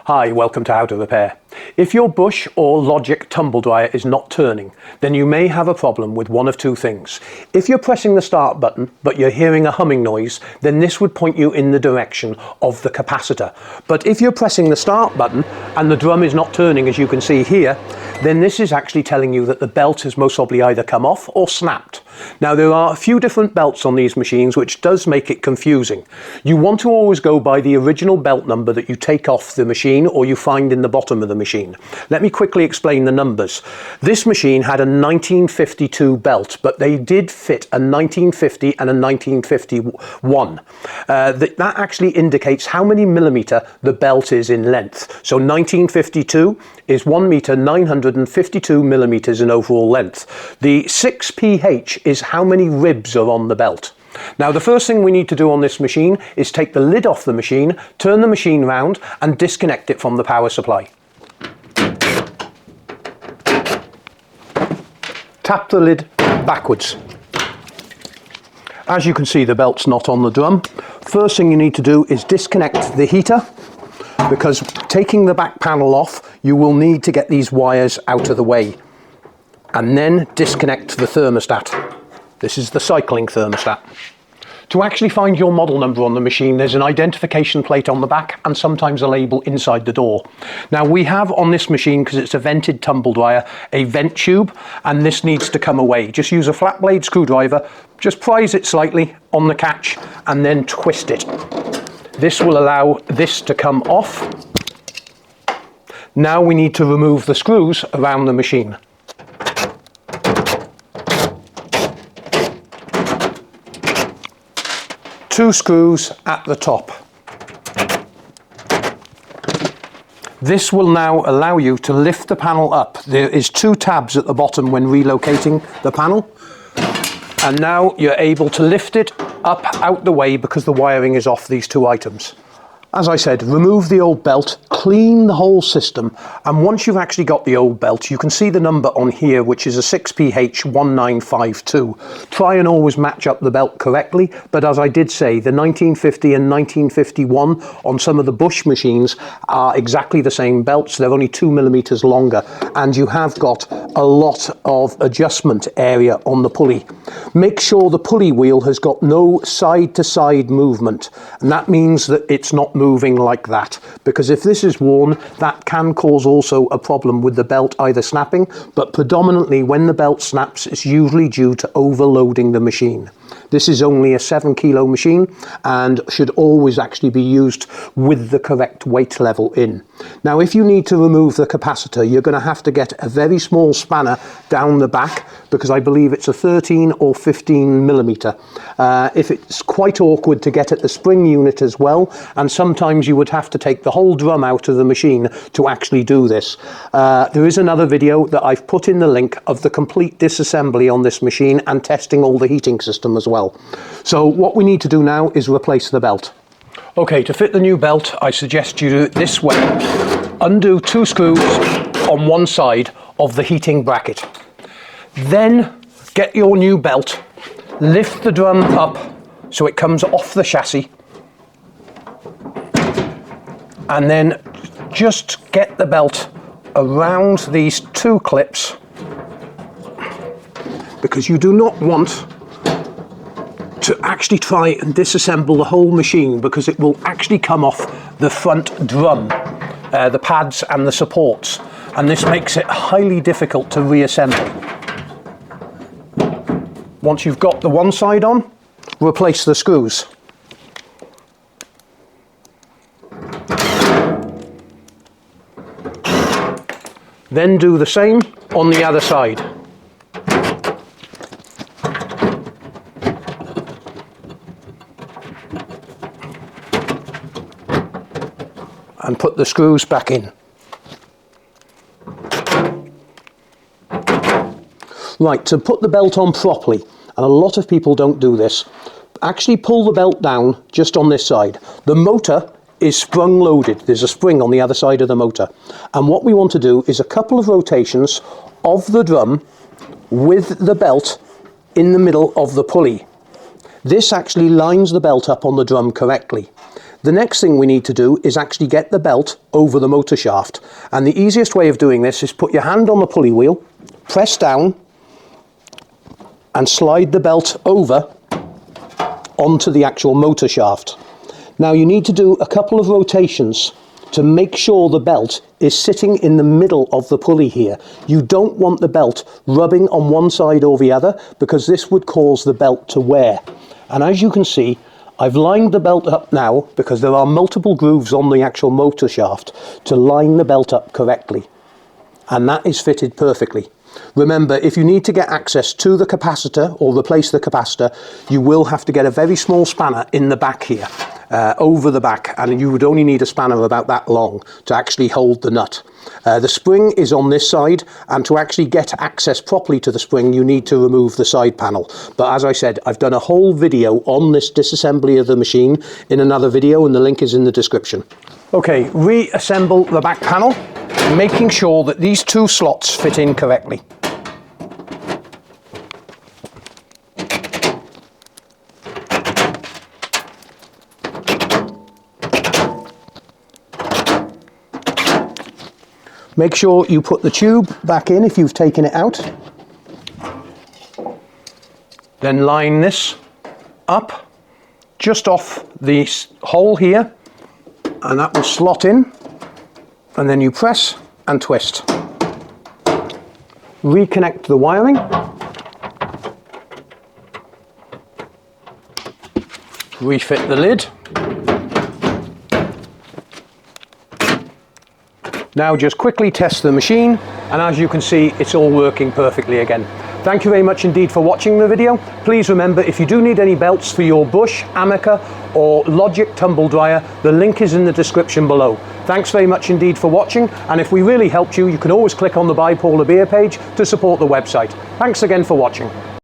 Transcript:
Hi, welcome to How to Repair. If your Bush or Logik Tumble dryer is not turning, then you may have a problem with one of two things. If you're pressing the start button, but you're hearing a humming noise, then this would point you in the direction of the capacitor. But if you're pressing the start button and the drum is not turning, as you can see here, then this is actually telling you that the belt has most probably either come off or snapped. Now, there are a few different belts on these machines, which does make it confusing. You want to always go by the original belt number that you take off the machine or you find in the bottom of the machine. Let me quickly explain the numbers. This machine had a 1952 belt, but they did fit a 1950 and a 1951. That actually indicates how many millimeter the belt is in length. So 1952 is 1 meter 952 millimeters in overall length. The 6ph is how many ribs are on the belt. Now, the first thing we need to do on this machine is take the lid off the machine, turn the machine round and disconnect it from the power supply. Tap the lid backwards. As you can see, the belt's not on the drum. First thing you need to do is disconnect the heater, because taking the back panel off, you will need to get these wires out of the way. And then disconnect the thermostat. This is the cycling thermostat. To actually find your model number on the machine, there's an identification plate on the back and sometimes a label inside the door. Now, we have on this machine, because it's a vented tumble dryer, a vent tube, and this needs to come away. Just use a flat blade screwdriver, just prise it slightly on the catch and then twist it. This will allow this to come off. Now we need to remove the screws around the machine. Two screws at the top. This will now allow you to lift the panel up. There is two tabs at the bottom when relocating the panel. And now you're able to lift it up out the way because the wiring is off these two items. As I said, remove the old belt, clean the whole system, and once you've actually got the old belt, you can see the number on here, which is a 6ph1952. Try and always match up the belt correctly, but as I did say, the 1950 and 1951 on some of the Bush machines are exactly the same belts. They're only 2 millimeters longer, and you have got a lot of adjustment area on the pulley. Make sure the pulley wheel has got no side-to-side movement, and that means that it's not moving like that, because if this is worn, that can cause also a problem with the belt either snapping, but predominantly when the belt snaps, it's usually due to overloading the machine. This is only a 7 kilo machine and should always actually be used with the correct weight level in. Now, if you need to remove the capacitor, you're going to have to get a very small spanner down the back, because I believe it's a 13 or 15 millimeter. If it's quite awkward to get at the spring unit as well, and sometimes you would have to take the whole drum out of the machine to actually do this. There is another video that I've put in the link of the complete disassembly on this machine and testing all the heating system as well. So what we need to do now is replace the belt. Okay, to fit the new belt, I suggest you do it this way. Undo two screws on one side of the heating bracket. Then get your new belt, lift the drum up so it comes off the chassis, and then just get the belt around these two clips, because you do not want to actually try and disassemble the whole machine, because it will actually come off the front drum, the pads and the supports, and this makes it highly difficult to reassemble. Once you've got the one side on, replace the screws. Then do the same on the other side. And put the screws back in. Right, to put the belt on properly, and a lot of people don't do this, actually pull the belt down just on this side. The motor is sprung loaded. There's a spring on the other side of the motor. And what we want to do is a couple of rotations of the drum with the belt in the middle of the pulley. This actually lines the belt up on the drum correctly. The next thing we need to do is actually get the belt over the motor shaft. And the easiest way of doing this is put your hand on the pulley wheel, press down, and slide the belt over onto the actual motor shaft. Now you need to do a couple of rotations to make sure the belt is sitting in the middle of the pulley here. You don't want the belt rubbing on one side or the other, because this would cause the belt to wear. And as you can see, I've lined the belt up now because there are multiple grooves on the actual motor shaft to line the belt up correctly. And that is fitted perfectly. Remember, if you need to get access to the capacitor or replace the capacitor, you will have to get a very small spanner in the back here, over the back, and you would only need a spanner about that long to actually hold the nut. The spring is on this side, and to actually get access properly to the spring, you need to remove the side panel. But as I said, I've done a whole video on this disassembly of the machine in another video, and the link is in the description. Okay, reassemble the back panel, making sure that these two slots fit in correctly. Make sure you put the tube back in if you've taken it out. Then line this up just off the hole here, and that will slot in, and then you press and twist. Reconnect the wiring. Refit the lid. Now just quickly test the machine, and as you can see, it's all working perfectly again. Thank you very much indeed for watching the video. Please remember, if you do need any belts for your Bush, Amica or Logik Tumble dryer, the link is in the description below. Thanks very much indeed for watching, and if we really helped you, you can always click on the Buy Paul a Beer page to support the website. Thanks again for watching.